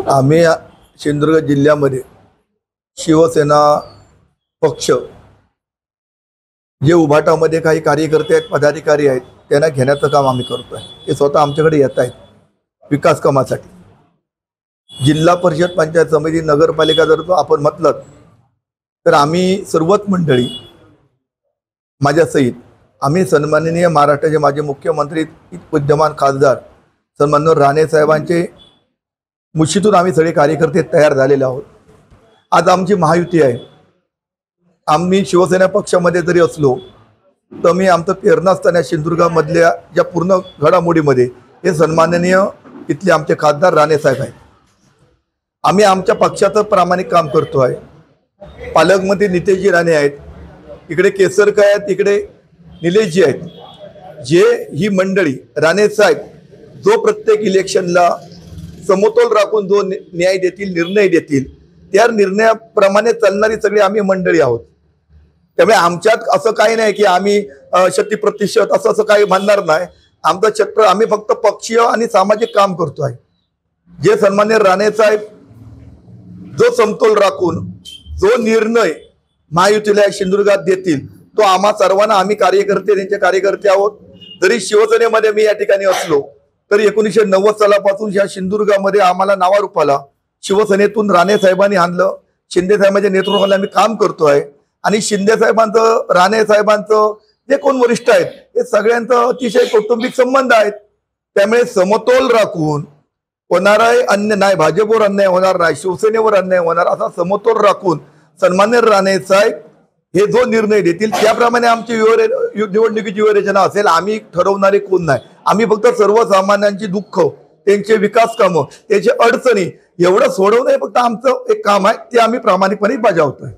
आम्ही सिंधुदुर्ग जिल्ह्यामध्ये शिवसेना पक्ष जे उभाटामध्ये काही कार्यकर्ते आहेत, पदाधिकारी आहेत, त्यांना घेण्याचं काम आम्ही करतोय। ते स्वतः आमच्याकडे येत आहेत विकास कामासाठी। जिल्हा परिषद, पंचायत समिती, नगरपालिका जर आपण म्हटलं तर आम्ही सर्वच मंडळी माझ्यासहित आम्ही सन्माननीय महाराष्ट्राचे माजी मुख्यमंत्री विद्यमान खासदार सन्माननीय राणे साहेबांचे मुशीतून आम्ही सगळे कार्यकर्ते तयार झालेले आहोत। आज आमची महायुती आहे। आम्ही शिवसेना पक्षामध्ये जरी असलो तर मी आमचं प्रेरणास्थान सिंधुदुर्गामधल्या ज्या पूर्ण घडामोडीमध्ये हे सन्माननीय इथले आमचे खासदार राणे साहेब आहेत। आम्ही आमच्या पक्षाचं प्रामाणिक काम करतो आहे। पालकमंत्री नितेशजी राणे आहेत, इकडे केसरकर आहेत, इकडे निलेशजी आहेत। जे ही मंडळी राणे साहेब जो प्रत्येक इलेक्शनला समतोल राखून जो न्याय देतील, निर्णय देतील, त्या निर्णयाप्रमाणे चालणारी सगळी आम्ही मंडळी आहोत। त्यामुळे आमच्यात असं काही नाही की आम्ही 100% असं काही म्हणणार नाही। आमचं छत्र आम्ही फक्त पक्षीय आणि सामाजिक काम करतो आहे। जे सन्माननीय राणे साहेब जो समतोल राखून जो निर्णय महायुतीला सिंधुदुर्गात देतील तो आम्हा सर्वांना, आम्ही कार्यकर्ते त्यांचे कार्यकर्ते आहोत। जरी शिवसेनेमध्ये मी या ठिकाणी असलो तरी 1990 सालापासून या सिंधुदुर्गामध्ये आम्हाला नावारूपाला शिवसेनेतून राणे साहेबांनी आणलं। शिंदे साहेबांच्या नेतृत्वाखाली आम्ही काम करतोय आणि शिंदे साहेबांचं, राणे साहेबांचं जे कोण वरिष्ठ आहेत हे सगळ्यांचं अतिशय कौटुंबिक संबंध आहेत। त्यामुळे समतोल राखून होणाराही अन्याय नाही, भाजपवर अन्याय होणार नाही, शिवसेनेवर अन्याय होणार असा समतोल राखून सन्माननीय राणे साहेब हे जो निर्णय देतील त्याप्रमाणे आमची निवडणुकीची व्यूहरचना असेल। आम्ही ठरवणारे कोण नाही, आम्ही फक्त सर्वसामान्यांची दुःख, त्यांचे विकास कामं, त्यांची अडचणी एवढं सोडवणं हे फक्त आमचं एक काम आहे, ते आम्ही प्रामाणिकपणे बजावतोय।